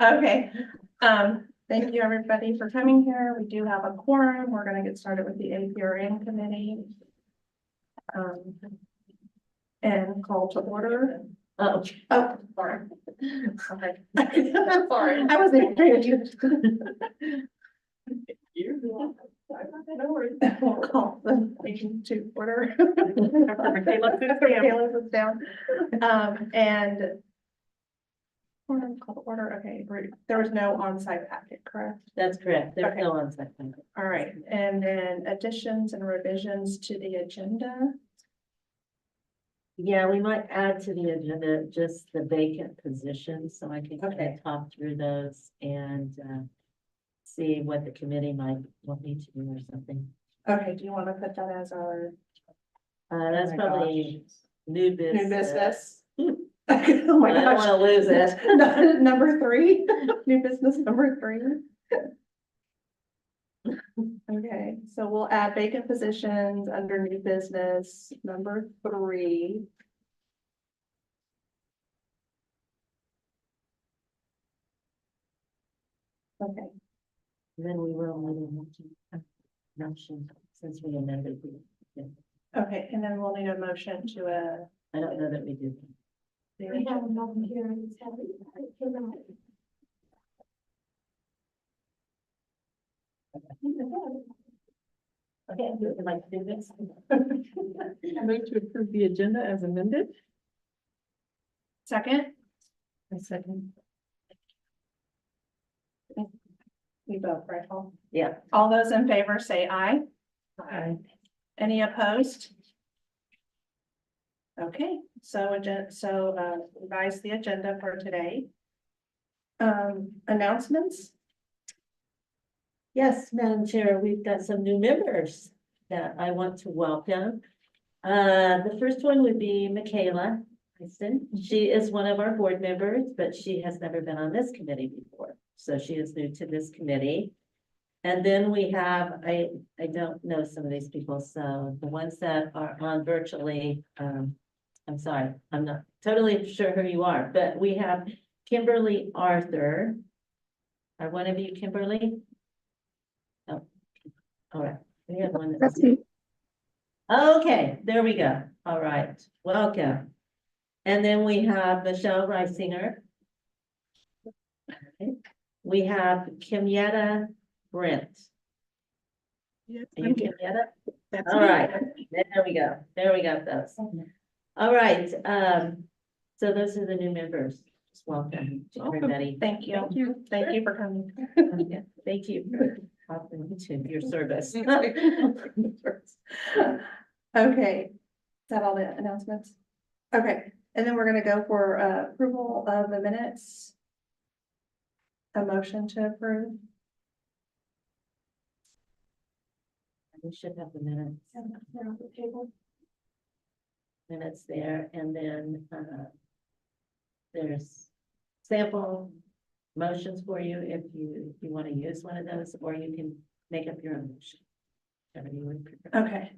Okay, thank you everybody for coming here. We do have a quorum. We're gonna get started with the APRN committee. And call to order. Oh, sorry. Sorry. Sorry. I wasn't hearing you. We'll call the meeting to order. After Michaela sits down. And call to order. Okay, there was no on-site packet, correct? That's correct. There's Okay. no on-site packet. All right, and then additions and revisions to the agenda. Yeah, we might add to the agenda just the vacant positions, so I can kind Okay. of talk through those and see what the committee might want me to do or something. Okay, do you want to put that as our That's my probably new business. new business? Oh my I don't gosh. want to lose it. Number 3, new business number 3. Okay, so we'll add vacant positions under new business number 3. Okay, And then we will need a motion since we amended the. okay, and then we'll need a motion to I don't know that we do. We have a moment here. Okay, would you like to do this? I move to approve the agenda as amended. second. I second. We vote, right, Paul? Yeah. All those in favor say aye. Aye. Any opposed? Okay, so revise the agenda for today. Announcements? Yes, Madam Chair, we've got some new members that I want to welcome. The first one would be Michaela Easton. She is one of our board members, but she has never been on this committee before. So she is new to this committee. And then we have, I don't know some of these people, so the ones that are on virtually, I'm sorry, I'm not totally sure who you are, but we have Kimberly Arthur. Are one of you Kimberly? Oh, all right. We have one. That's okay, there we go. All right, welcome. And then we have Michelle Reisinger. Okay. We have Kimyetta Brent. Yes, Are you Kimyetta? That's All me. right, there we go. There we got those. All right, so those are the new members. Just welcome to Welcome. everybody. Thank you. Thank you. Thank you for coming. Yeah, thank you for offering to your service. Okay, is that all the announcements? Okay, and then we're gonna go for approval of the minutes. A motion to approve. We should have the minutes there, and then there's sample motions for you if you want to use one of those, or you can make up your own motion. Whatever you would prefer. Okay.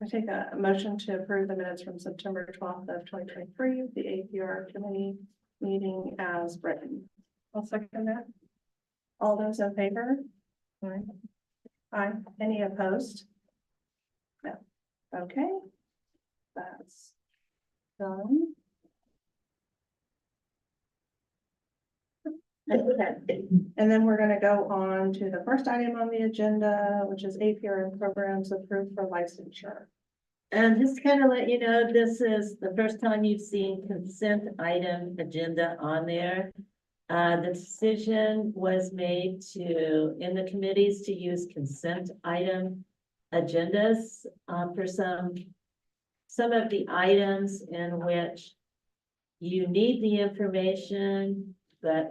I take a motion to approve the minutes from September 12th of 2023, the APR committee meeting as written. I'll second that. All those in favor? Aye. Aye. Any opposed? No. Okay. That's done. Okay, and then we're gonna go on to the first item on the agenda, which is APRN programs approved for licensure. And just kind of let you know, this is the first time you've seen consent item agenda on there. The decision was made in the committees to use consent item agendas for some of the items in which you need the information, but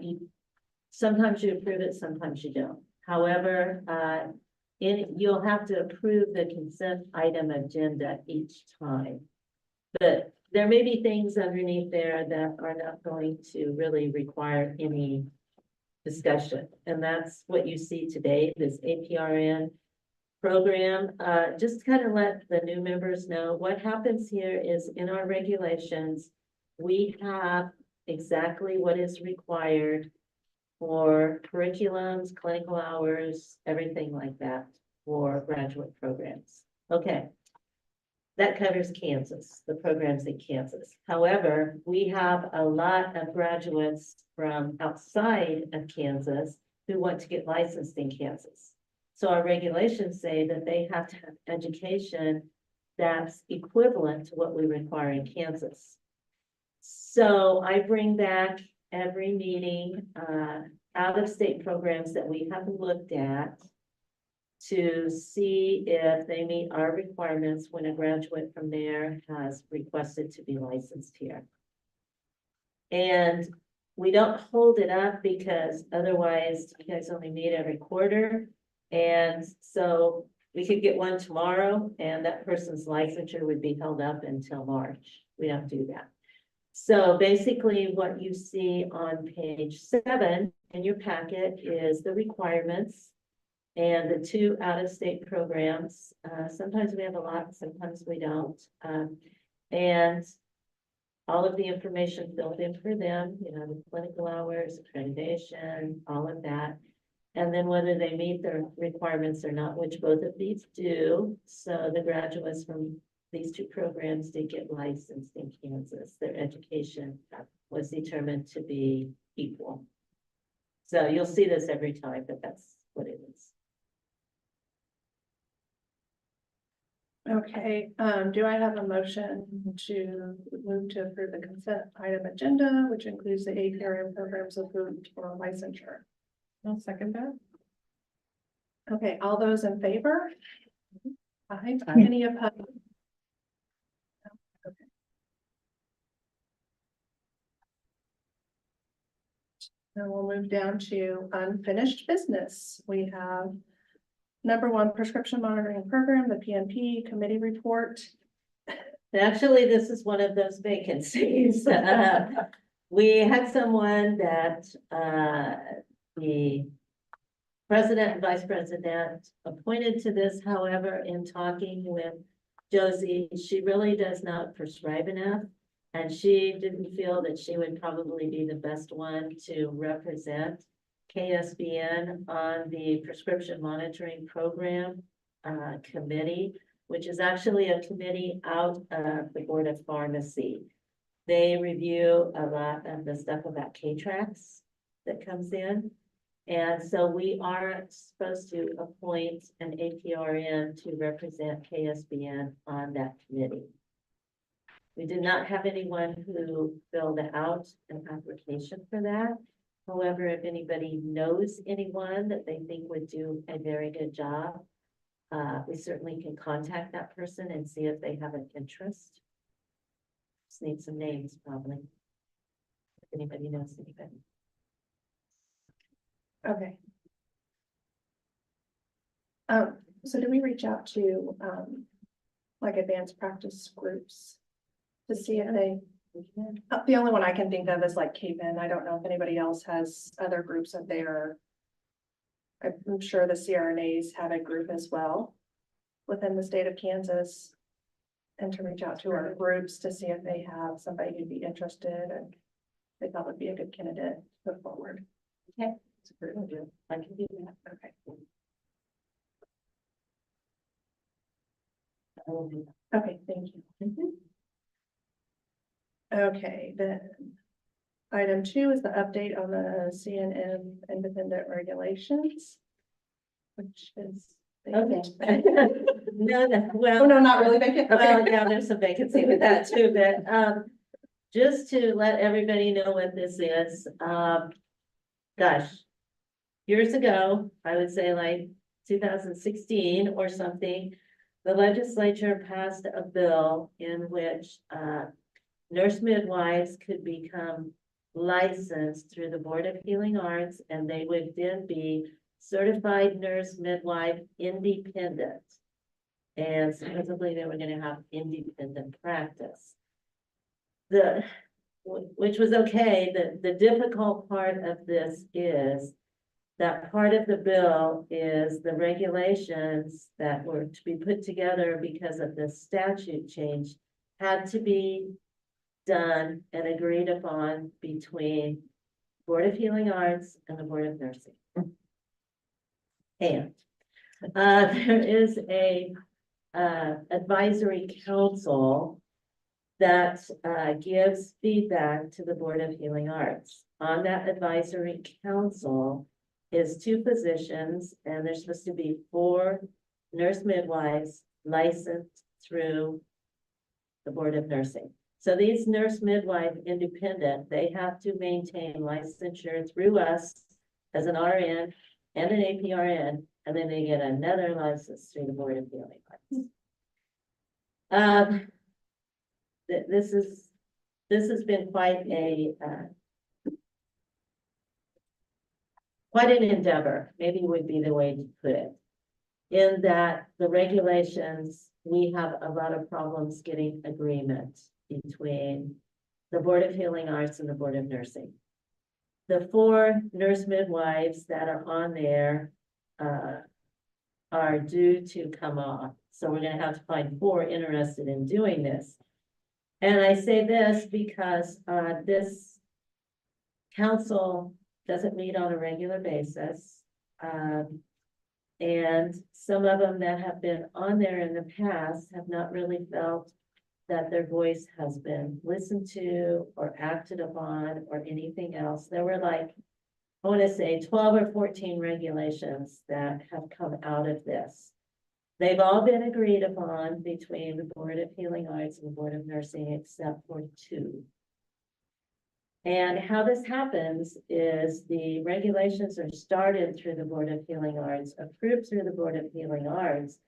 sometimes you approve it, sometimes you don't. However, you'll have to approve the consent item agenda each time. But there may be things underneath there that are not going to really require any discussion. And that's what you see today, this APRN program. Just kind of let the new members know what happens here is in our regulations, we have exactly what is required for curriculums, clinical hours, everything like that for graduate programs. Okay. That covers Kansas, the programs in Kansas. However, we have a lot of graduates from outside of Kansas who want to get licensed in Kansas. So our regulations say that they have to have education that's equivalent to what we require in Kansas. So I bring back every meeting, out-of-state programs that we have looked at to see if they meet our requirements when a graduate from there has requested to be licensed here. And we don't hold it up because otherwise you guys only meet every quarter. And so we could get one tomorrow and that person's licensure would be held up until March. We don't do that. So basically what you see on page 7 in your packet is the requirements and the 2 out-of-state programs. Sometimes we have a lot, sometimes we don't. And all of the information filled in for them, you know, the clinical hours, accreditation, all of that. And then whether they meet their requirements or not, which both of these do. So the graduates from these 2 programs did get licensed in Kansas. Their education was determined to be equal. So you'll see this every time, but that's what it is. Okay, do I have a motion to move to approve the consent item agenda, which includes the APRN programs approved for licensure? I'll second that. Okay, all those in favor? Aye. Any opposed? Okay. Then we'll move down to unfinished business. We have number 1, prescription monitoring program, the PNP committee report. Actually, this is one of those vacancies. We had someone that the president and vice president appointed to this. However, in talking with Josie, she really does not prescribe enough. And she didn't feel that she would probably be the best one to represent KSBN on the prescription monitoring program committee, which is actually a committee out of the Board of Pharmacy. They review a lot of the stuff about K-Trax that comes in. And so we are supposed to appoint an APRN to represent KSBN on that committee. We did not have anyone who filled out an application for that. However, if anybody knows anyone that they think would do a very good job, we certainly can contact that person and see if they have an interest. Just need some names probably. If anybody knows anybody. Okay. So do we reach out to, like advanced practice groups to see if they, the only one I can think of is like Caven. I don't know if anybody else has other groups that they are. I'm sure the CRNAs have a group as well within the state of Kansas. And to reach out to our groups to see if they have somebody who'd be interested and they thought would be a good candidate to put forward. Okay. It's a great idea. I can do that. Okay. I will do that. Okay, thank you. Okay, then item 2 is the update on the CNM independent regulations, which is. Okay. No, Oh, well, no, not really vacant. well, Okay. yeah, there's some vacancy with that too, but, just to let everybody know what this is, gosh. Years ago, I would say like 2016 or something, the legislature passed a bill in which, nurse midwives could become licensed through the Board of Healing Arts, and they would then be certified nurse midwife independent. And supposedly they were gonna have independent practice. Which was okay. The difficult part of this is that part of the bill is the regulations that were to be put together because of the statute change had to be done and agreed upon between Board of Healing Arts and the Board of Nursing. And there is a advisory council that gives feedback to the Board of Healing Arts. On that advisory council is 2 positions, and there's supposed to be 4 nurse midwives licensed through the Board of Nursing. So these nurse midwife independent, they have to maintain licensure through us as an RN and an APRN, and then they get another license through the Board of Healing Arts. This has been quite an endeavor, maybe would be the way to put it. In that the regulations, we have a lot of problems getting agreement between the Board of Healing Arts and the Board of Nursing. The 4 nurse midwives that are on there are due to come off. So we're gonna have to find 4 interested in doing this. And I say this because this council doesn't meet on a regular basis. And some of them that have been on there in the past have not really felt that their voice has been listened to or acted upon or anything else. There were like, I want to say 12 or 14 regulations that have come out of this. They've all been agreed upon between the Board of Healing Arts and the Board of Nursing, except for 2. And how this happens is the regulations are started through the Board of Healing Arts, approved through the Board of Healing Arts,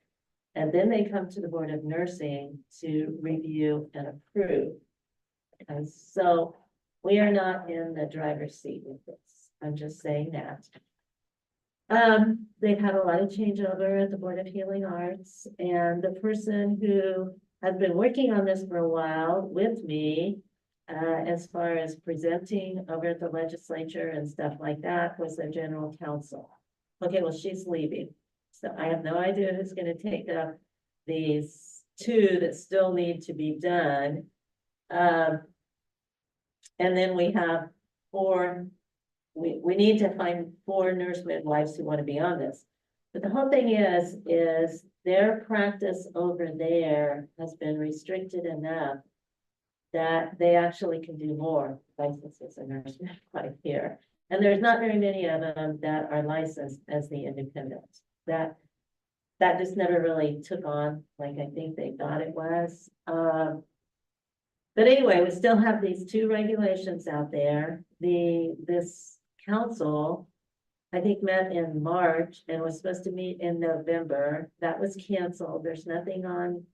and then they come to the Board of Nursing to review and approve. And so we are not in the driver's seat with this. I'm just saying that. They've had a lot of changeover at the Board of Healing Arts, and the person who has been working on this for a while with me, as far as presenting over at the legislature and stuff like that, was their general counsel. Okay, well, she's leaving. So I have no idea who's gonna take up these 2 that still need to be done. And then we have 4, we need to find 4 nurse midwives who want to be on this. But the whole thing is their practice over there has been restricted enough that they actually can do more licenses as a nurse midwife here. And there's not very many of them that are licensed as the independent. That just never really took on like I think they thought it was. But anyway, we still have these 2 regulations out there. This council, I think, met in March and was supposed to meet in November. That was canceled. There's nothing on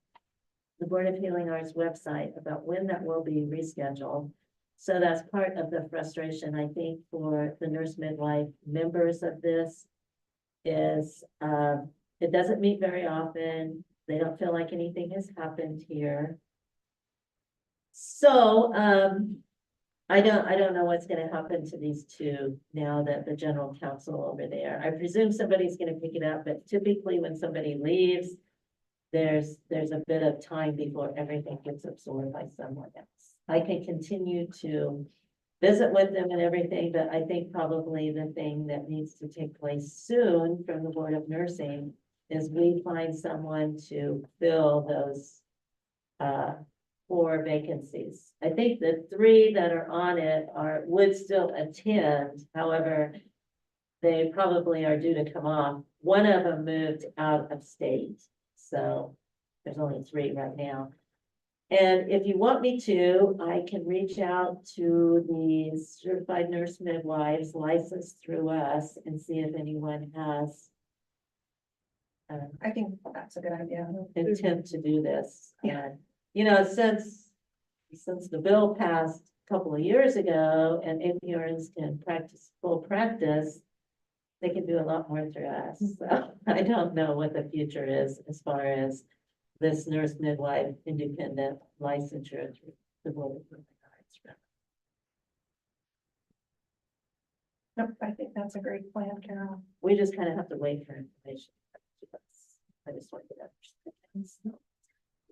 the Board of Healing Arts website about when that will be rescheduled. So that's part of the frustration, I think, for the nurse midwife members of this is it doesn't meet very often. They don't feel like anything has happened here. So I don't know what's gonna happen to these 2 now that the general counsel over there. I presume somebody's gonna pick it up, but typically when somebody leaves, there's a bit of time before everything gets absorbed by someone else. I can continue to visit with them and everything, but I think probably the thing that needs to take place soon from the Board of Nursing is we find someone to fill those 4 vacancies. I think the 3 that are on it would still attend. However, they probably are due to come off. One of them moved out of state. So there's only 3 right now. And if you want me to, I can reach out to the certified nurse midwives licensed through us and see if anyone has I think that's a good idea. intent to do this. Yeah. And, you know, since the bill passed a couple of years ago and APRNs can practice full practice, they can do a lot more through us. So I don't know what the future is as far as this nurse midwife independent licensure through the Board of Healing Arts. Nope, I think that's a great plan, Carol. We just kind of have to wait for information. I just want to get understand.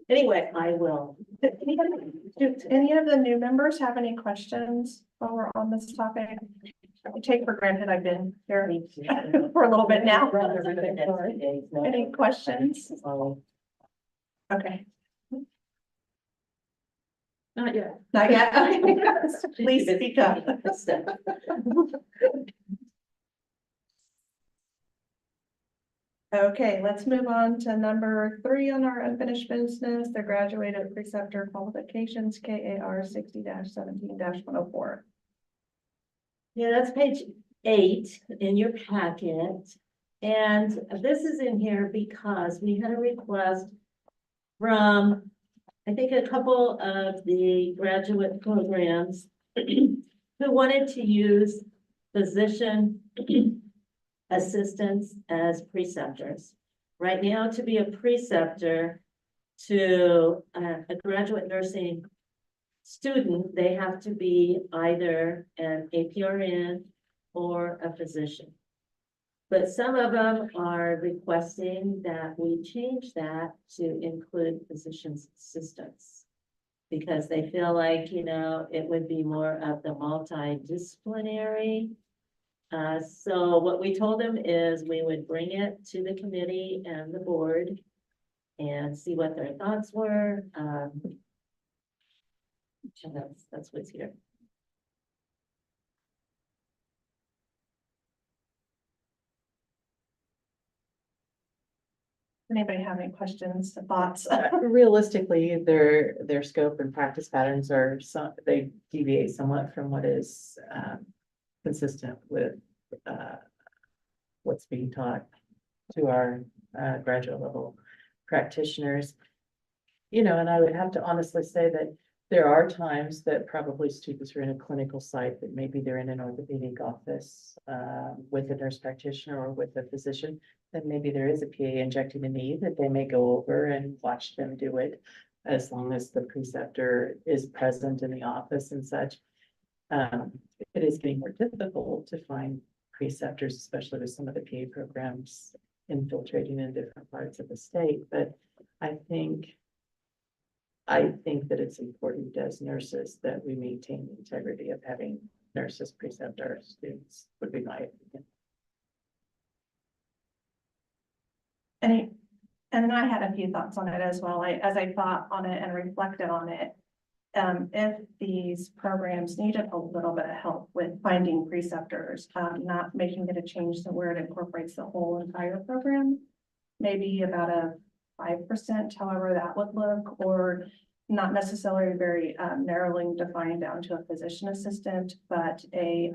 Anyway, I will. Do any of the new members have any questions while we're on this topic? I take for granted I've been here for a little bit now. Any questions? Okay, Not yet. not yet. Okay. Please speak up. Okay, let's move on to number 3 on our unfinished business, the graduated preceptor qualifications, KAR 60-17-104. Yeah, that's page 8 in your packet. And this is in here because we had a request from, I think, a couple of the graduate programs who wanted to use physician assistants as preceptors. Right now, to be a preceptor to a graduate nursing student, they have to be either an APRN or a physician. But some of them are requesting that we change that to include physician's assistants. Because they feel like, you know, it would be more of the multidisciplinary. So what we told them is we would bring it to the committee and the board and see what their thoughts were. So that's what's here. Anybody have any questions, thoughts? Realistically, their scope and practice patterns are they deviate somewhat from what is consistent with what's being taught to our graduate level practitioners. You know, and I would have to honestly say that there are times that probably students are in a clinical site that maybe they're in an orthopedic office with a nurse practitioner or with a physician. Then maybe there is a PA injecting a knee that they may go over and watch them do it, as long as the preceptor is present in the office and such. It is getting more difficult to find preceptors, especially with some of the PA programs infiltrating in different parts of the state. But I think that it's important as nurses that we maintain the integrity of having nurses precept our students, would be my opinion. And I had a few thoughts on it as well. As I thought on it and reflected on it. If these programs needed a little bit of help with finding preceptors, not making it a change to where it incorporates the whole entire program. Maybe about a 5%, however that would look, or not necessarily very narrowly defined down to a physician assistant, but a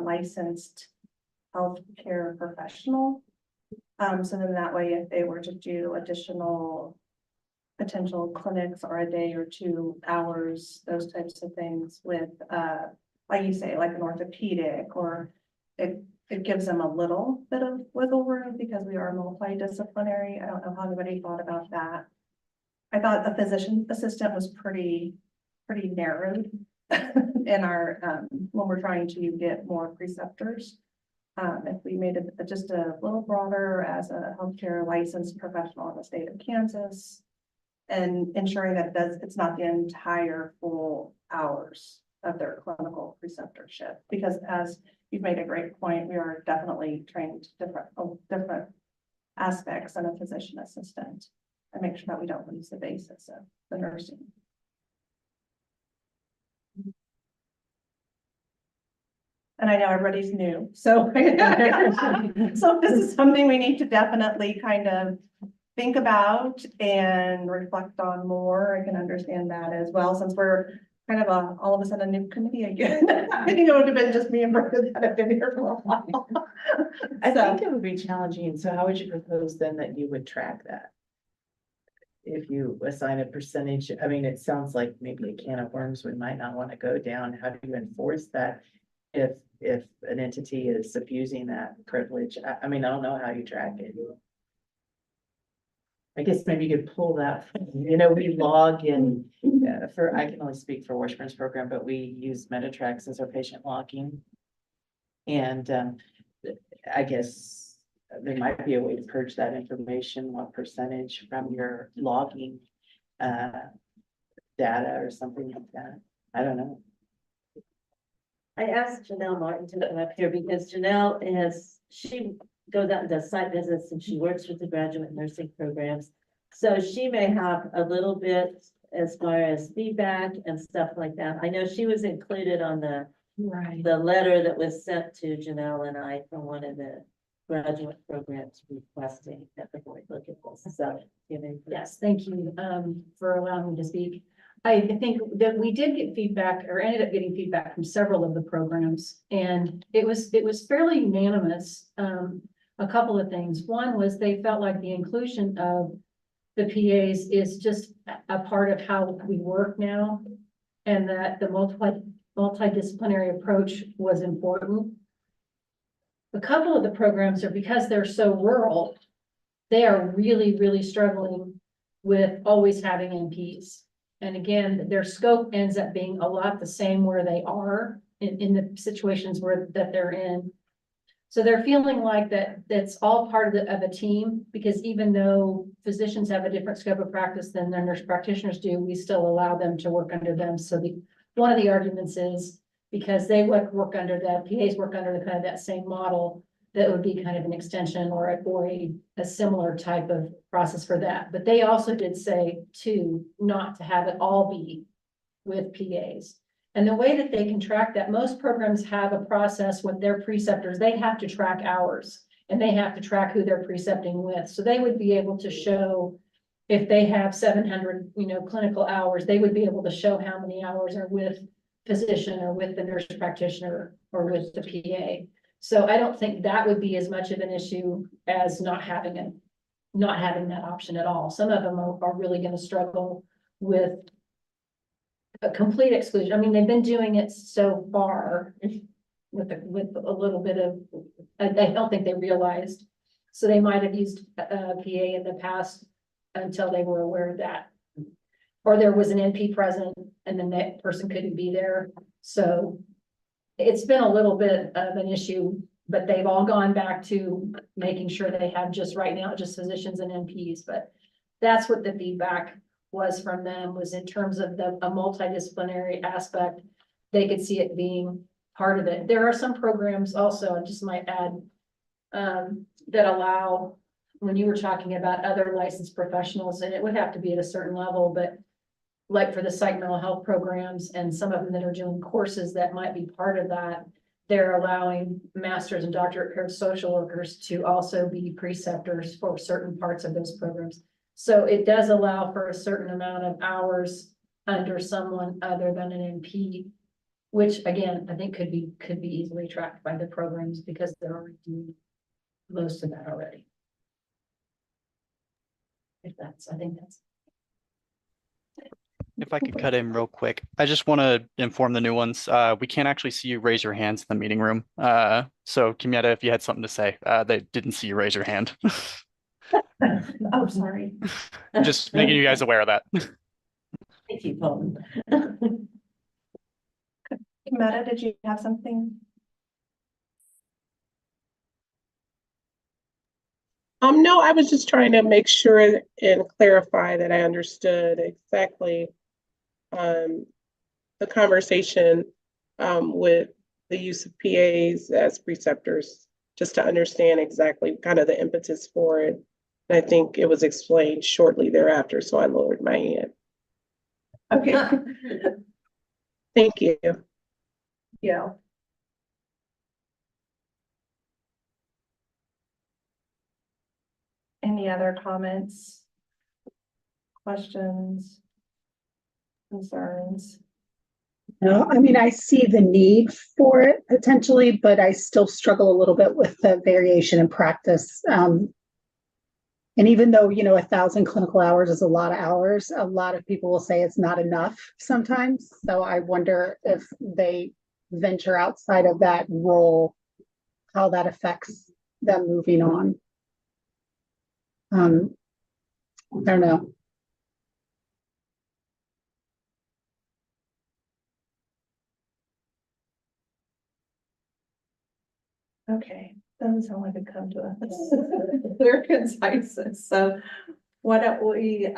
licensed healthcare professional. So then that way, if they were to do additional potential clinics or a day or 2 hours, those types of things with, like you say, like an orthopedic, or it gives them a little bit of wiggle room because we are multidisciplinary. I don't know how anybody thought about that. I thought the physician assistant was pretty narrowed in our, when we're trying to get more preceptors. If we made it just a little broader as a healthcare licensed professional in the state of Kansas, and ensuring that it's not the entire full hours of their clinical preceptorship, because as you've made a great point, we are definitely trained different aspects than a physician assistant, and make sure that we don't lose the basis of the nursing. And I know everybody's new, so so this is something we need to definitely kind of think about and reflect on more. I can understand that as well, since we're kind of all of a sudden a new committee again. I think it would have been just me and Brenda that have been here for a while. I think it would be challenging. So how would you propose then that you would track that? If you assign a percentage, I mean, it sounds like maybe a can of worms we might not want to go down. How do you enforce that? If an entity is abusing that privilege, I mean, I don't know how you track it. I guess maybe you could pull that, you know, we log in I can only speak for Washburn's program, but we use Metatrax as our patient logging. And I guess there might be a way to purge that information, what percentage from your logging data or something like that. I don't know. I asked Janelle Martin to come up here because Janelle she goes out and does site visits and she works with the graduate nursing programs. So she may have a little bit as far as feedback and stuff like that. I know she was included on the letter that was sent to Janelle and I from one of the graduate programs requesting that the board look at this. So, Yes, thank you for allowing me to speak. I think that we did get feedback or ended up getting feedback from several of the programs, and it was fairly unanimous. A couple of things. One was they felt like the inclusion of the PAs is just a part of how we work now, and that the multidisciplinary approach was important. A couple of the programs are, because they're so rural, they are really, really struggling with always having NPs. And again, their scope ends up being a lot the same where they are in the situations that they're in. So they're feeling like that's all part of a team, because even though physicians have a different scope of practice than their nurse practitioners do, we still allow them to work under them. So one of the arguments is because they work under the PAs work under the kind of that same model, that would be kind of an extension or a similar type of process for that. But they also did say too, not to have it all be with PAs. And the way that they can track that, most programs have a process with their preceptors. They have to track hours and they have to track who they're precepting with. So they would be able to show if they have 700, clinical hours, they would be able to show how many hours are with physician or with the nurse practitioner or with the PA. So I don't think that would be as much of an issue as not having that option at all. Some of them are really going to struggle with a complete exclusion. I mean, they've been doing it so far with a little bit of, I don't think they realized. So they might have used a PA in the past until they were aware of that. Or there was an NP present and then that person couldn't be there. So it's been a little bit of an issue, but they've all gone back to making sure they have just right now, just physicians and NPs. But that's what the feedback was from them, was in terms of a multidisciplinary aspect. They could see it being part of it. There are some programs also, I just might add, that allow, when you were talking about other licensed professionals, and it would have to be at a certain level, but like for the psych mental health programs and some of them that are doing courses that might be part of that, they're allowing masters and doctorate paired social workers to also be preceptors for certain parts of those programs. So it does allow for a certain amount of hours under someone other than an NP, which again, I think could be easily tracked by the programs because they're already doing most of that already. I think that's. If I could cut in real quick, I just want to inform the new ones. We can't actually see you raise your hands in the meeting room. So Kimieta, if you had something to say, they didn't see you raise your hand. Oh, sorry. Just making you guys aware of that. Thank you, Paul. Meta, did you have something? No, I was just trying to make sure and clarify that I understood exactly the conversation with the use of PAs as preceptors, just to understand exactly kind of the impetus for it. And I think it was explained shortly thereafter, so I lowered my hand. Okay. Thank you. Yeah. Any other comments? Questions? Concerns? No, I mean, I see the need for it potentially, but I still struggle a little bit with the variation in practice. And even though, 1,000 clinical hours is a lot of hours, a lot of people will say it's not enough sometimes. So I wonder if they venture outside of that role, how that affects them moving on. I don't know. Okay, doesn't sound like it come to us. They're concise, so why don't we,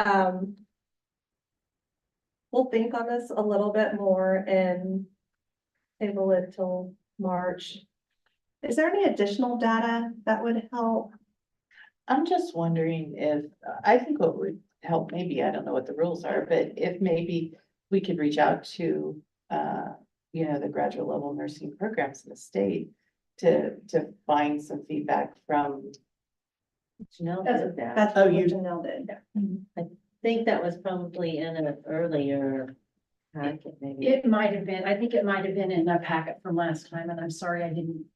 we'll think on this a little bit more and table it till March. Is there any additional data that would help? I'm just wondering if, I think what would help, maybe, I don't know what the rules are, but if maybe we could reach out to, the graduate level nursing programs in the state to find some feedback from. Janelle That's, did that. that's Oh, what you- Janelle did. I think that was probably in an earlier packet, maybe. It might have been, I think it might have been in the packet from last time, and I'm sorry I didn't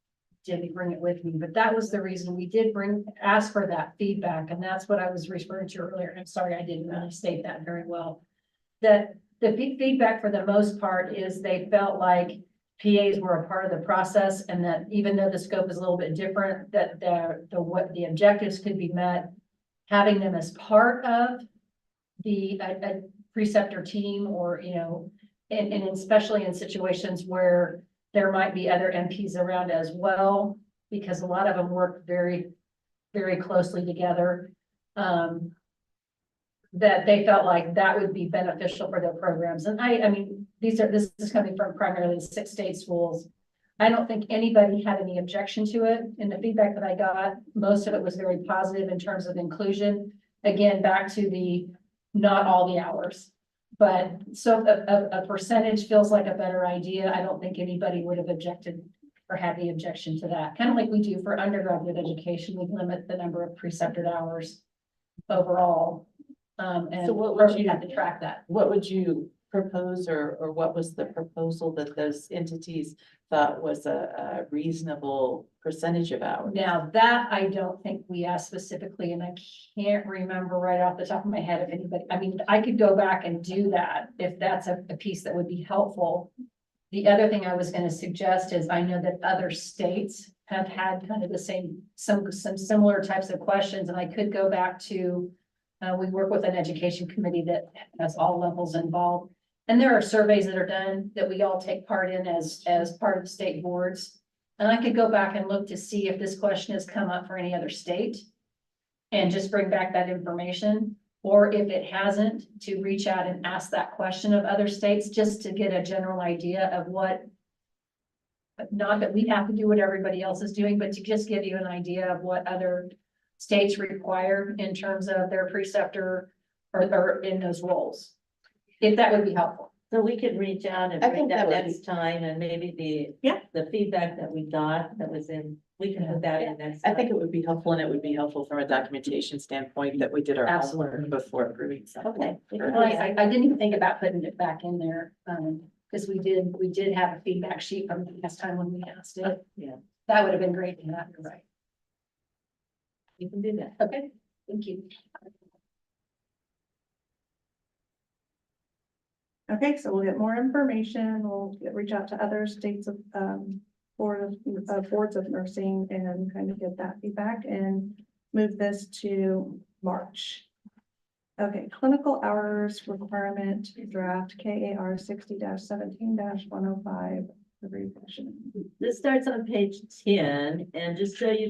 bring it with me, but that was the reason we did ask for that feedback, and that's what I was referring to earlier. I'm sorry, I didn't really state that very well. That the feedback for the most part is they felt like PAs were a part of the process, and that even though the scope is a little bit different, that what the objectives could be met, having them as part of the a preceptor team, or, and especially in situations where there might be other MPs around as well, because a lot of them work very, very closely together. That they felt like that would be beneficial for their programs. And I mean, this is coming from primarily 6 state schools. I don't think anybody had any objection to it. In the feedback that I got, most of it was very positive in terms of inclusion. Again, back to the not all the hours. But so a percentage feels like a better idea. I don't think anybody would have objected or had the objection to that. Kind of like we do for undergraduate education, we limit the number of precepted hours overall. And So what would we you- have to track that. What would you propose, or what was the proposal that those entities thought was a reasonable percentage of hours? Now, that I don't think we asked specifically, and I can't remember right off the top of my head if anybody, I mean, I could go back and do that if that's a piece that would be helpful. The other thing I was gonna suggest is, I know that other states have had kind of the same, some similar types of questions, and I could go back to, we work with an education committee that has all levels involved. And there are surveys that are done that we all take part in as part of the state boards. And I could go back and look to see if this question has come up for any other state and just bring back that information. Or if it hasn't, to reach out and ask that question of other states, just to get a general idea of what, not that we have to do what everybody else is doing, but to just give you an idea of what other states require in terms of their preceptor or in those roles. If that would be helpful. So we could reach out and I bring think that that would be- next time, and maybe Yeah. the feedback that we got that was in, we can put that in next. I think time. it would be helpful, and it would be helpful from a documentation standpoint that we did our homework Absolutely. before approving something. Okay. we can do Well, that. I didn't even think about putting it back in there, because we did have a feedback sheet from the last time when we asked it. Yeah. That would have been great to have, you're right. You can do that. Okay, thank you. Okay, so we'll get more information. We'll reach out to other states of, boards of nursing and kind of get that feedback and move this to March. Okay, clinical hours requirement draft KAR 60-17-105, the revision. This starts on page 10, and just show you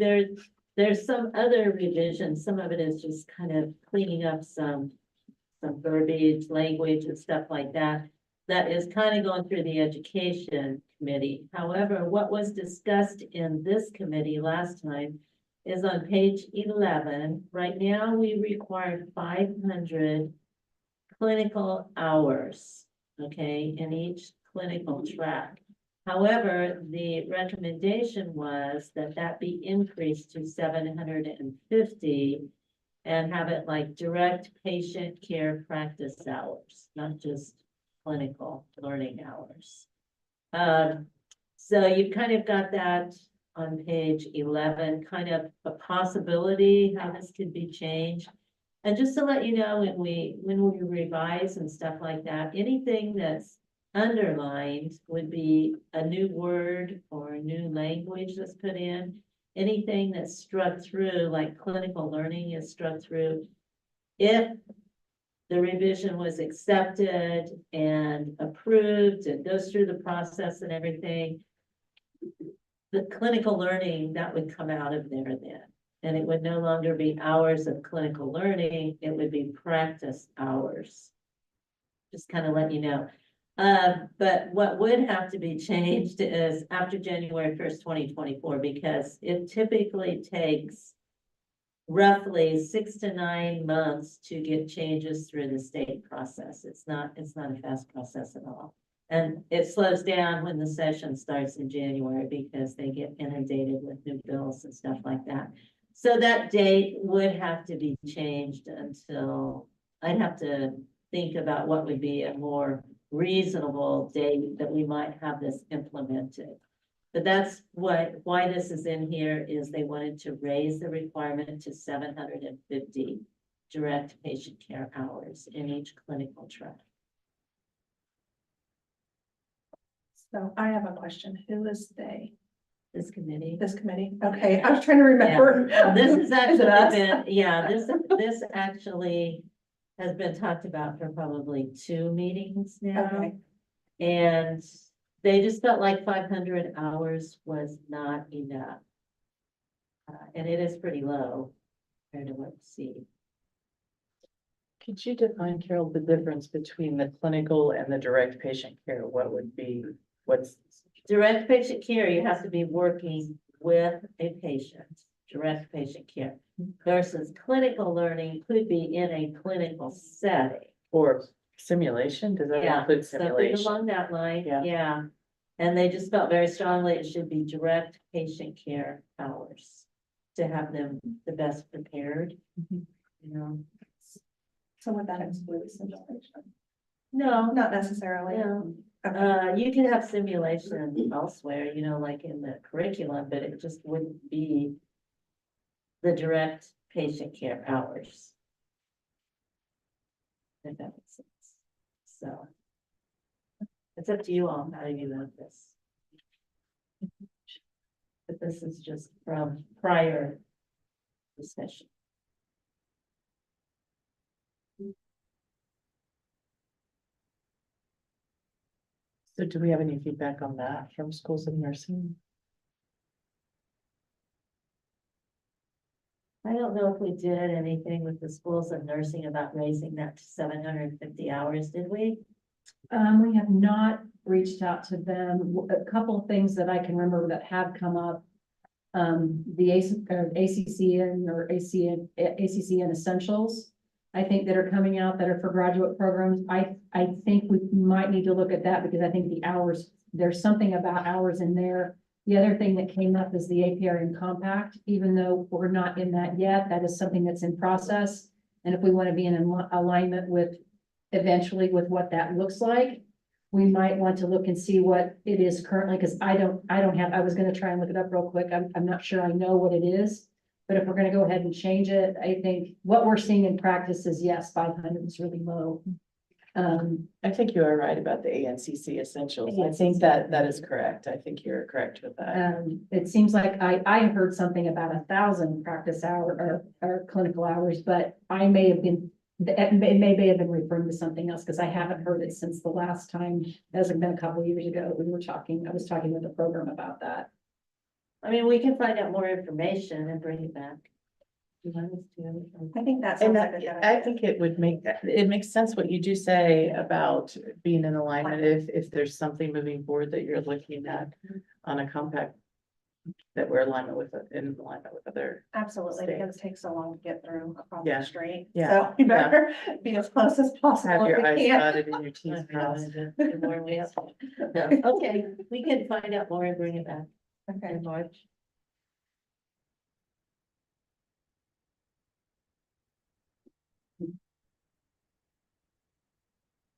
there's some other revisions. Some of it is just kind of cleaning up some verbiage, language and stuff like that. That is kind of going through the education committee. However, what was discussed in this committee last time is on page 11. Right now, we require 500 clinical hours, okay, in each clinical track. However, the recommendation was that be increased to 750 and have it like direct patient care practice hours, not just clinical learning hours. So you've kind of got that on page 11, kind of a possibility how this could be changed. And just to let you know, when we revise and stuff like that, anything that's underlined would be a new word or a new language that's put in. Anything that's struck through, like clinical learning is struck through. If the revision was accepted and approved and goes through the process and everything, the clinical learning, that would come out of there then. And it would no longer be hours of clinical learning, it would be practice hours. just kind of let you know. But what would have to be changed is after January 1st, 2024, because it typically takes roughly 6 to 9 months to get changes through the state process. It's not a fast process at all. And it slows down when the session starts in January because they get inundated with new bills and stuff like that. So that date would have to be changed until, I'd have to think about what would be a more reasonable date that we might have this implemented. But that's why this is in here is they wanted to raise the requirement to 750 direct patient care hours in each clinical track. So I have a question. Who is they? This committee. This committee? Okay, I was trying to remember. Yeah. This has Is actually it us? been, this actually has been talked about for probably 2 meetings now. Okay. And they just felt like 500 hours was not enough. And it is pretty low compared to what you see. Could you define, Carol, the difference between the clinical and the direct patient care? What would be, what's, Direct patient care, you have to be working with a patient, direct patient care. Versus clinical learning could be in a clinical setting. or simulation? Does that Yeah, include something simulation? along that line, Yeah. yeah. And they just felt very strongly it should be direct patient care hours to have them the best prepared, you know. So would that exclude simulation? No, Not necessarily. no. Okay. You can have simulation elsewhere, you know, like in the curriculum, but it just wouldn't be the direct patient care hours. If that makes sense. So it's up to you all how you want this. But this is just from prior discussion. So do we have any feedback on that from schools of nursing? I don't know if we did anything with the schools of nursing about raising that to 750 hours, did we? We have not reached out to them. A couple of things that I can remember that have come up. The ACCN or ACCN Essentials, I think that are coming out that are for graduate programs. I think we might need to look at that because I think the hours, there's something about hours in there. The other thing that came up is the APRN compact, even though we're not in that yet, that is something that's in process. And if we want to be in alignment with eventually with what that looks like, we might want to look and see what it is currently, because I was gonna try and look it up real quick. I'm not sure I know what it is. But if we're gonna go ahead and change it, I think what we're seeing in practice is yes, 500 is really low. I think you are right about the ANCC essentials. I think that is correct. I think you're correct with that. It seems like I heard something about 1,000 practice hour or clinical hours, but I may have been, it may have been referring to something else because I haven't heard it since the last time. It hasn't been a couple of years ago. I was talking with the program about that. I mean, we can find out more information and bring it back. You want us to? I think that And sounds like a good I idea. think it makes sense what you do say about being in alignment if there's something moving forward that you're looking at on a compact that we're in alignment with other. Absolutely, States. because it takes so long to get through across Yeah. the street. Yeah. So we better be as close as possible Have if your we eyes can. dotted and your T's crossed. The more we have. Okay, we can find out more and bring it back Okay. in March.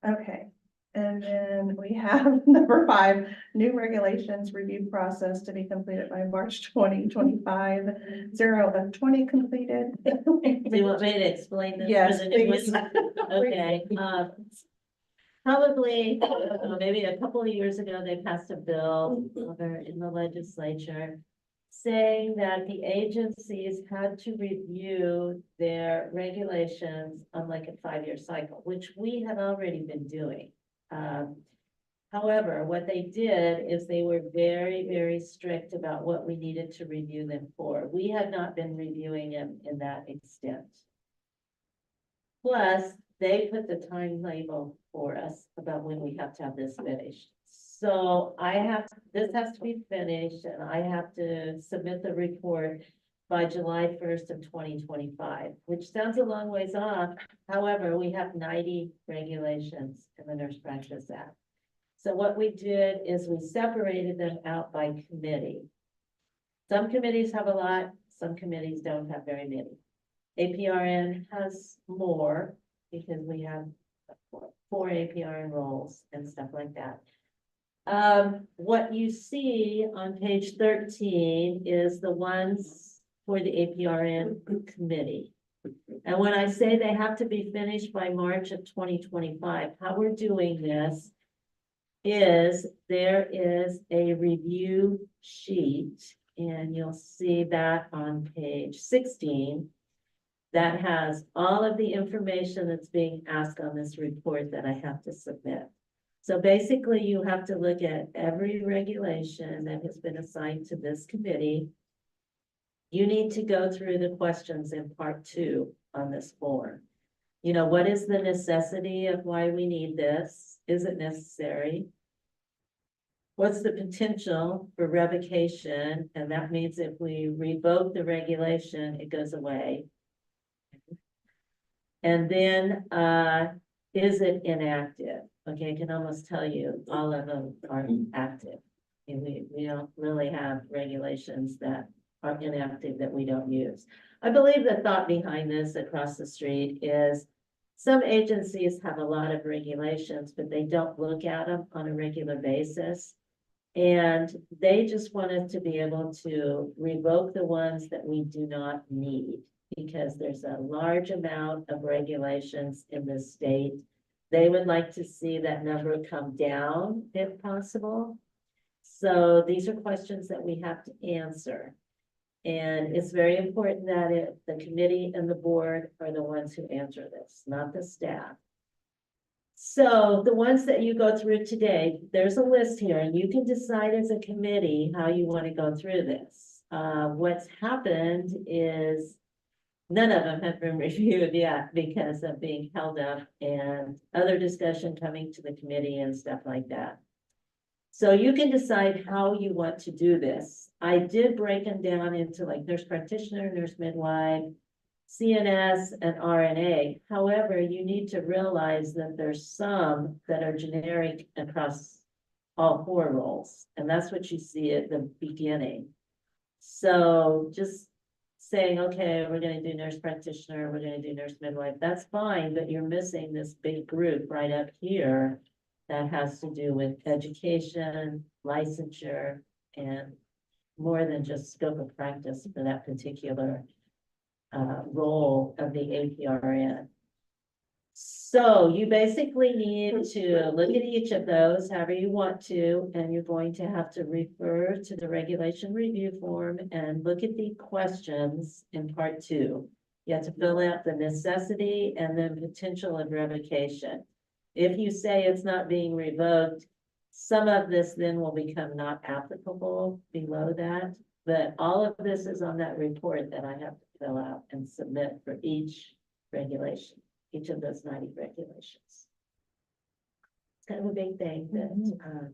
Okay, and then we have number 5, new regulations review process to be completed by March 2025, 0 of 20 completed. Do you want me to explain this? for Yes, the new please. ones? Okay, probably, maybe a couple of years ago, they passed a bill over in the legislature saying that the agencies had to review their regulations on like a 5-year cycle, which we had already been doing. However, what they did is they were very, very strict about what we needed to review them for. We had not been reviewing them in that extent. Plus, they put the time label for us about when we have to have this finished. So this has to be finished and I have to submit the report by July 1st of 2025, which sounds a long ways off. However, we have 90 regulations in the Nurse Practice Act. So what we did is we separated them out by committee. Some committees have a lot, some committees don't have very many. APRN has more because we have four APRN roles and stuff like that. What you see on page 13 is the ones for the APRN committee. And when I say they have to be finished by March of 2025, how we're doing this is there is a review sheet, and you'll see that on page 16. That has all of the information that's being asked on this report that I have to submit. So basically, you have to look at every regulation that has been assigned to this committee. You need to go through the questions in part 2 on this form. You know, what is the necessity of why we need this? Is it necessary? What's the potential for revocation? And that means if we revoke the regulation, it goes away. And then, is it inactive? Okay, I can almost tell you all of them are active. And we don't really have regulations that are inactive that we don't use. I believe the thought behind this across the street is some agencies have a lot of regulations, but they don't look at them on a regular basis. And they just want us to be able to revoke the ones that we do not need, because there's a large amount of regulations in this state. They would like to see that number come down if possible. So these are questions that we have to answer. And it's very important that the committee and the board are the ones who answer this, not the staff. So the ones that you go through today, there's a list here, and you can decide as a committee how you want to go through this. What's happened is none of them have been reviewed yet because of being held up and other discussion coming to the committee and stuff like that. So you can decide how you want to do this. I did break them down into like nurse practitioner, nurse midwife, CNS, and RNA. However, you need to realize that there's some that are generic across all 4 roles. And that's what you see at the beginning. So just saying, okay, we're going to do nurse practitioner, we're going to do nurse midwife, that's fine, but you're missing this big group right up here that has to do with education, licensure, and more than just scope of practice for that particular role of the APRN. So you basically need to look at each of those however you want to, and you're going to have to refer to the regulation review form and look at the questions in part 2. You have to fill out the necessity and then potential of revocation. If you say it's not being revoked, some of this then will become not applicable below that. But all of this is on that report that I have to fill out and submit for each regulation, each of those 90 regulations. It's kind of a big thing that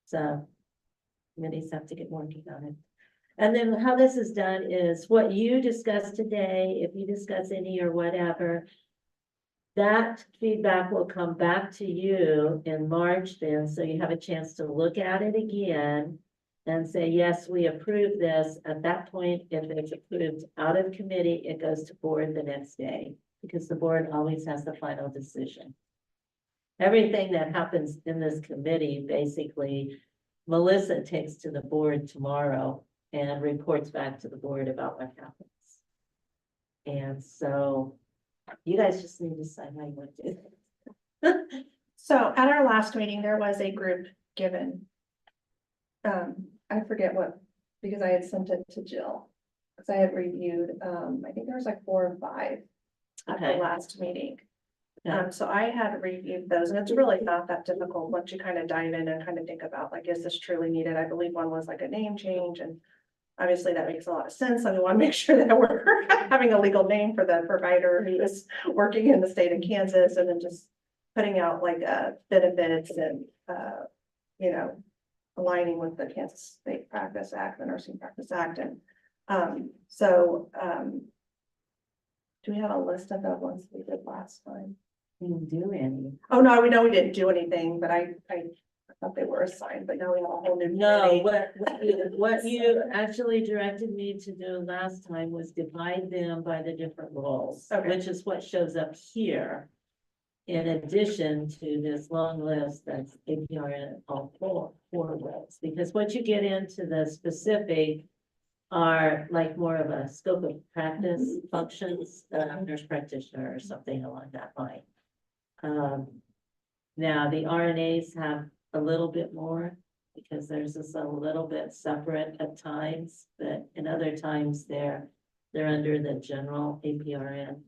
so committees have to get working on it. And then how this is done is what you discussed today, if you discuss any or whatever, that feedback will come back to you in March then, so you have a chance to look at it again and say, yes, we approve this. At that point, if it's approved out of committee, it goes to board the next day, because the board always has the final decision. Everything that happens in this committee, basically, Melissa takes to the board tomorrow and reports back to the board about what happens. And so you guys just need to decide how you want to do it. So at our last meeting, there was a group given. I forget what, because I had sent it to Jill. Because I had reviewed, I think there was like 4 or 5 at the Okay. last meeting. Yeah. So I had reviewed those, and it's really not that difficult once you kind of dive in and kind of think about, like, is this truly needed? I believe one was like a name change and Obviously, that makes a lot of sense, and we want to make sure that we're having a legal name for the provider who is working in the state of Kansas, and then just putting out like benefits and, you know, aligning with the Kansas State Practice Act, the Nursing Practice Act, and do we have a list of the ones we did last time? We didn't do any. Oh, no, we know we didn't do anything, but I thought they were assigned, but now we have a whole new. No, committee. what you actually directed me to do last time was divide them by the different roles, Okay. which is what shows up here. In addition to this long list that's APRN all four roles, because once you get into the specific are like more of a scope of practice functions, nurse practitioner or something along that line. Now the RNAs have a little bit more because there's this a little bit separate at times, but in other times they're under the general APRN,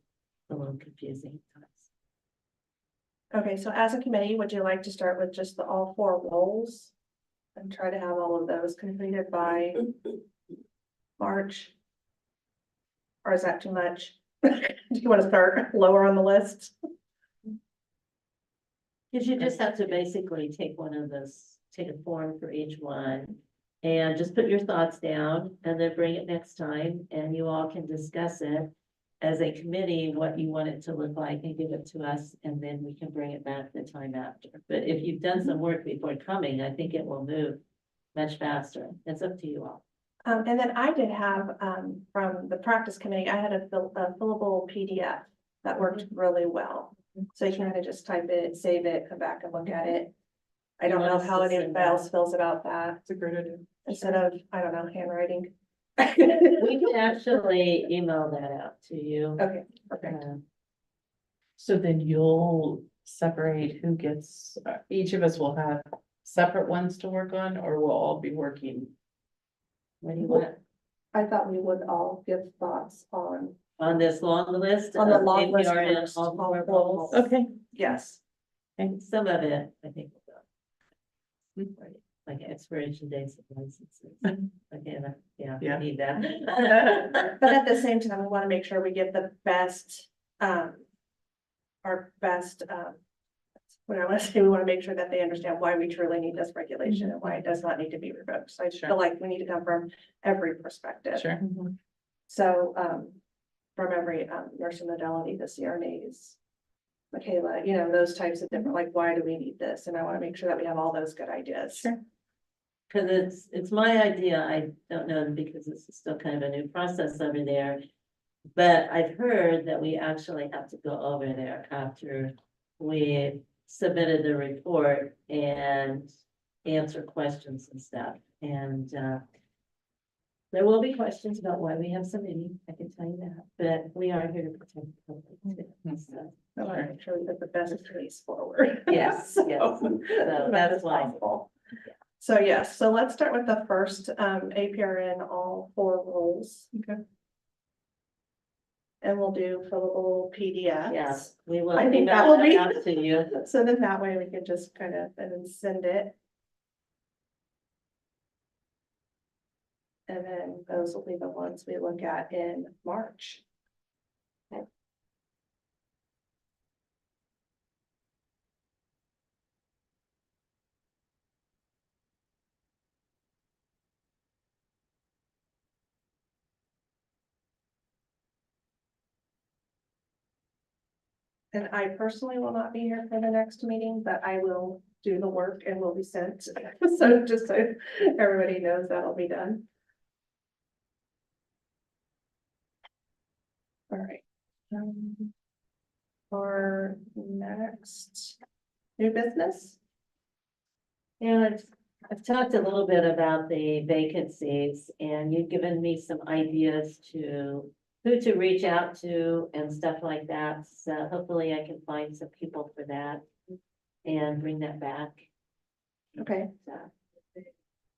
a little confusing at times. Okay, so as a committee, would you like to start with just the all four roles? And try to have all of those completed by March? Or is that too much? Do you want to start lower on the list? Cause you just have to basically take one of those, take a form for each one. And just put your thoughts down and then bring it next time and you all can discuss it. As a committee, what you want it to look like and give it to us, and then we can bring it back the time after. But if you've done some work before coming, I think it will move much faster. It's up to you all. And then I did have, from the practice committee, I had a fillable PDF that worked really well. So you can kind of just type it, save it, come back and look at it. I don't know how anybody else feels about that. It's a great idea. Instead of, I don't know, handwriting. We can actually email that out to you. Okay, perfect. So then you'll separate who gets, each of us will have separate ones to work on, or we'll all be working? What do you want I thought we would all give thoughts on, on this long list? On the of long list APRN first, all four all roles? Okay. yes. And some of it, I think. We'll go. Like expiration dates of licenses. Okay, yeah, Yeah. we need that. But at the same time, we want to make sure we give the best, our best, what I want to say, we want to make sure that they understand why we truly need this regulation and why it does not need to be revoked. So I Sure. feel like we need to come from every perspective. Sure. So, from every, nurse and modality, the CRNAs, Michaela, you know, those types of different, like, why do we need this? And I want to make sure that we have all those good ideas. Sure. Cause it's my idea, I don't know, because this is still kind of a new process over there. But I've heard that we actually have to go over there after we submitted the report and answer questions and stuff. And there will be questions about why we have so many, I can tell you that, but we are here to protect the public too. So, I want to make sure we put the best case forward. yes, yes, so that's why. Possible. So yes, so let's start with the first APRN all four roles. Okay. And we'll do fillable PDFs. Yes, we will I think email that will that be- out to you. So then that way we can just kind of, and then send it. And then those will be the ones we look at in March. And I personally will not be here for the next meeting, but I will do the work and will be sent. So just so everybody knows that'll be done. All right. For next new business, And I've talked a little bit about the vacancies and you've given me some ideas to who to reach out to and stuff like that. So hopefully I can find some people for that and bring that back. okay, So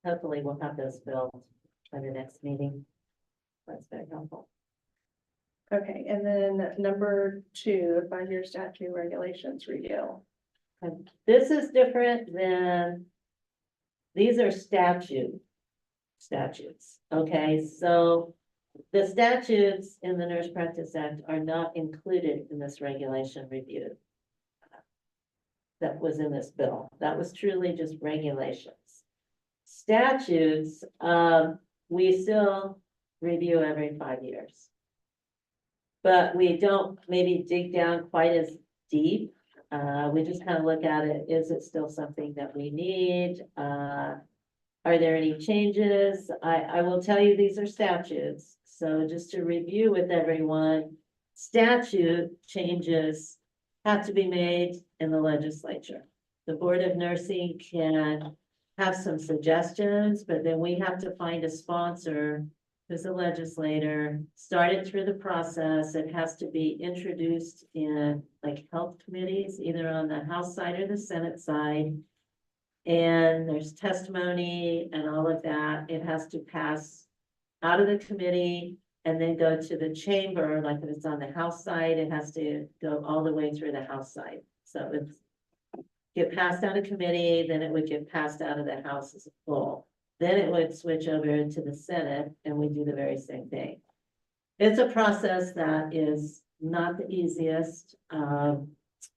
hopefully we'll have those filled by the next meeting. That's very helpful. okay, and then number 2, 5-year statute regulations review. This is different than, these are statute. statutes. Okay, so the statutes in the Nurse Practice Act are not included in this regulation review. That was in this bill. That was truly just regulations. Statutes, we still review every 5 years. But we don't maybe dig down quite as deep. We just kind of look at it, is it still something that we need? Are there any changes? I will tell you, these are statutes. So just to review with everyone, statute changes have to be made in the legislature. The Board of Nursing can have some suggestions, but then we have to find a sponsor who's a legislator, start it through the process. It has to be introduced in like health committees, either on the House side or the Senate side. And there's testimony and all of that. It has to pass out of the committee and then go to the chamber. Like if it's on the House side, it has to go all the way through the House side. So it's get passed out of committee, then it would get passed out of the House as a whole. Then it would switch over to the Senate and we do the very same thing. It's a process that is not the easiest.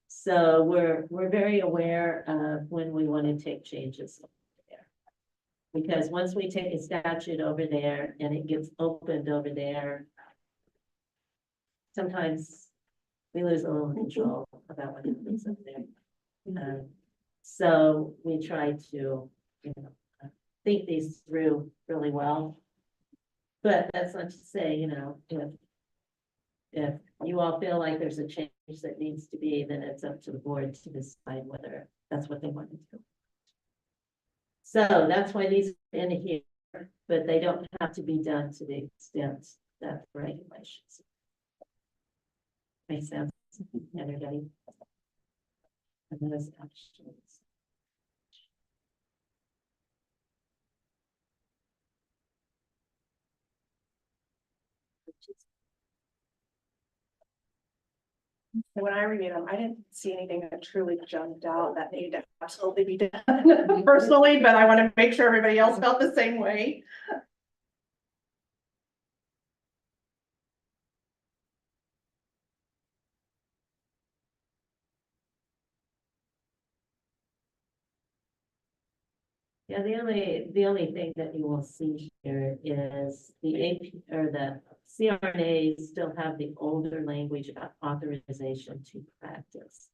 So we're very aware of when we want to take changes there. Because once we take a statute over there and it gets opened over there, sometimes we lose a little control about what happens up there. So we try to, think these through really well. But that's not to say, if you all feel like there's a change that needs to be, then it's up to the board to decide whether that's what they want to do. So that's why these are in here, but they don't have to be done to the extent that the regulations. Makes sense, everybody? And those actions. When I reviewed them, I didn't see anything that truly jumped out that needed to absolutely be done personally, but I want to make sure everybody else felt the same way. Yeah, the only thing that you will see here is the AP or the CRNAs still have the older language about authorization to practice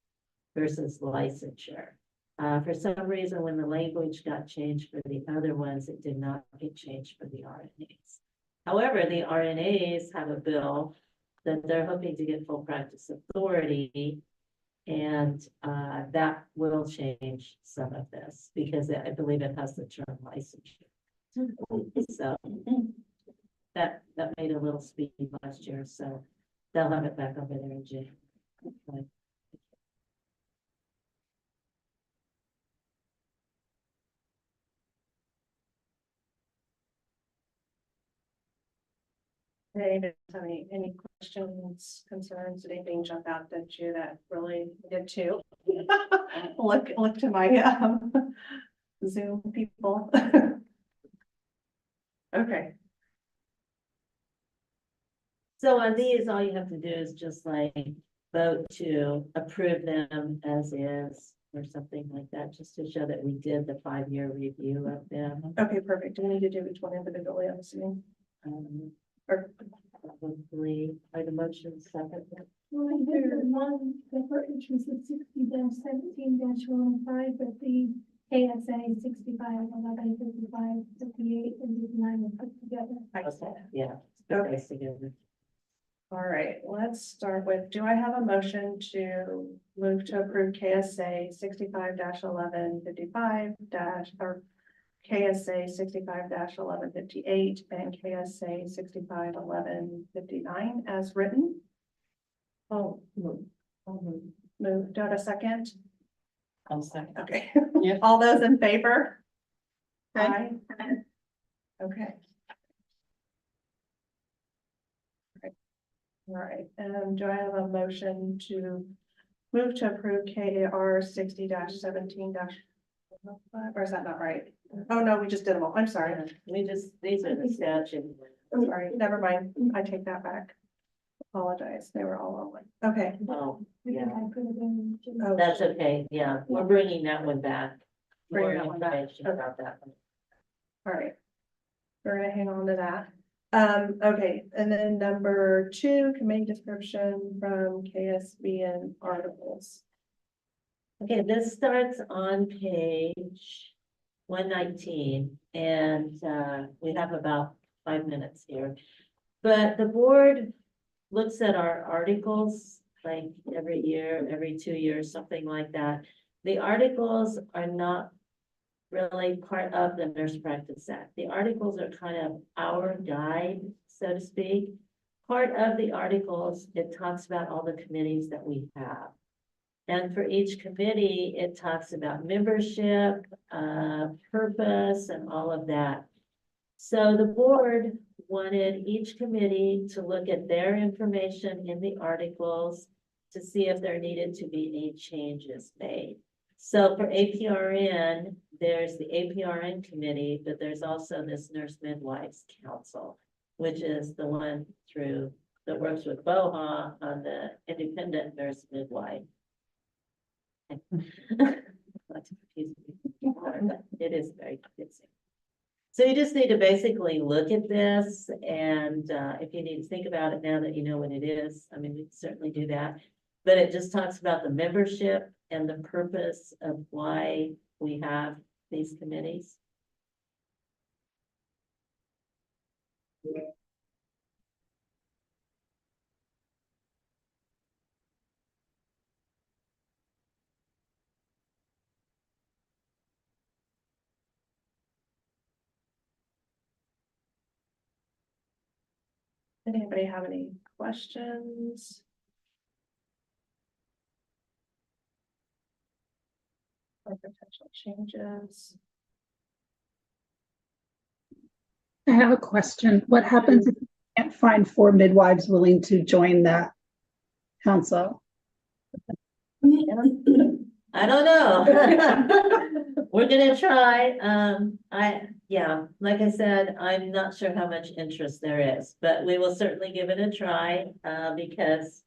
versus licensure. For some reason, when the language got changed for the other ones, it did not get changed for the RNAs. However, the RNAs have a bill that they're hoping to get full practice authority. And that will change some of this because I believe it has the term licensure. So that made a little speed last year, so they'll have it back over there in June. Hey, any questions, concerns, anything jump out at you that really did too? Look to my Zoom people. Okay. So on these, all you have to do is just like vote to approve them as is or something like that, just to show that we did the 5-year review of them. Okay, perfect. Do we need to do each one individually, I'm assuming? Or Probably by the motion second. Well, I did the one, the which was the 60-17-105, but the KSA 65-11-55-58 and 59 were put together. Okay, yeah. Okay. Nice together. All right, let's start with, do I have a motion to move to approve KSA 65-11-55 or KSA 65-11-58 and KSA 65-11-59 as written? Oh, move. Move, do I have a second? I'll second. Okay. Yeah. All those in favor? Aye. Okay. All right, do I have a motion to move to approve KAR 60-17- or is that not right? Oh, no, we just did them all. I'm sorry. These are the statute. I'm sorry. Never mind. I take that back. Apologize. They were all on one. Okay. Oh, I think yeah, I put it in. Oh, that's okay, yeah, we're bringing that one back. More Bringing that one back. information about that one. all right. We're gonna hang on to that. Okay, and then number 2, committee description from KSB and articles. Okay, this starts on page 119, and we have about 5 minutes here. But the board looks at our articles like every year, every 2 years, something like that. The articles are not really part of the Nurse Practice Act. The articles are kind of our guide, so to speak. Part of the articles, it talks about all the committees that we have. And for each committee, it talks about membership, purpose, and all of that. So the board wanted each committee to look at their information in the articles to see if there needed to be any changes made. So for APRN, there's the APRN committee, but there's also this Nurse Midwives Council, which is the one that works with BOHA on the independent nurse midwife. That's confusing. It is very confusing. So you just need to basically look at this, and if you need to think about it now that you know what it is, I mean, we can certainly do that. But it just talks about the membership and the purpose of why we have these committees. Did anybody have any questions? Or potential changes? I have a question. What happens if you can't find 4 midwives willing to join that council? I don't know. We're gonna try. Like I said, I'm not sure how much interest there is, but we will certainly give it a try, because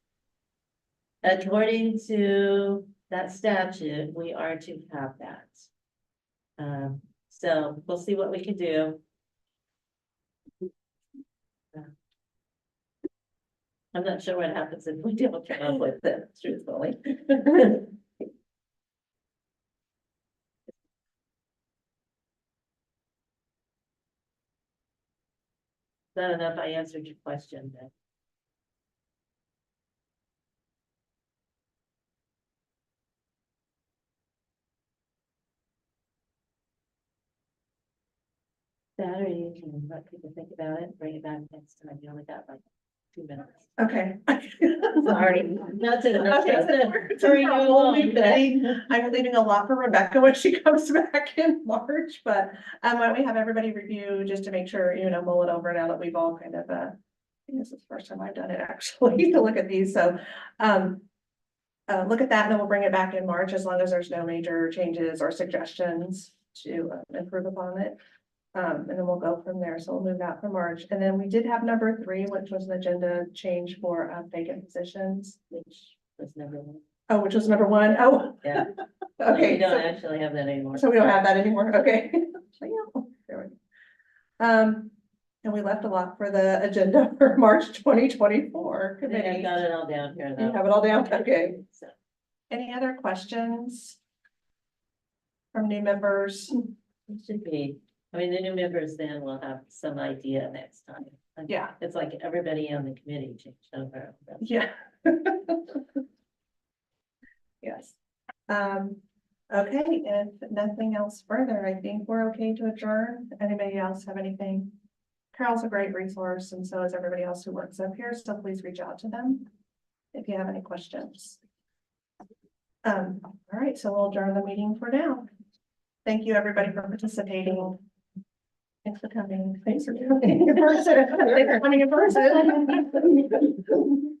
according to that statute, we are to have that. So we'll see what we can do. I'm not sure what happens if we don't come up with it, truthfully. I don't know if I answered your question, but. That, or you can let people think about it, bring it back next time. You only got like 2 minutes. Okay. Sorry, not to, Okay, hurry you along, but. I'm leaving a lot for Rebecca when she comes back in March, but why don't we have everybody review just to make sure, mull it over now that we've all kind of, I think this is the first time I've done it actually, to look at these, so, look at that, and then we'll bring it back in March, as long as there's no major changes or suggestions to improve upon it. And then we'll go from there. So we'll move that for March. And then we did have number 3, which was an agenda change for vacant positions. Which was number 1. Oh, which was number 1. Oh, Yeah. okay. We don't So, actually have that anymore. so we don't have that anymore. Okay. So, yeah, there we go. And we left a lot for the agenda for March 2024 I think I committee. got it all down here You though. have it all down. Okay. So, Any other questions from new members? it should be, I mean, the new members then will have some idea next time. Like, Yeah. it's like everybody on the committee changed over. Yeah. Yes. Okay, if nothing else further, I think we're okay to adjourn. Anybody else have anything? Carol's a great resource, and so is everybody else who works up here, so please reach out to them if you have any questions. All right, so we'll adjourn the meeting for now. Thank you, everybody, for participating. Thanks for coming. Thanks for coming in person. Thanks for coming in person.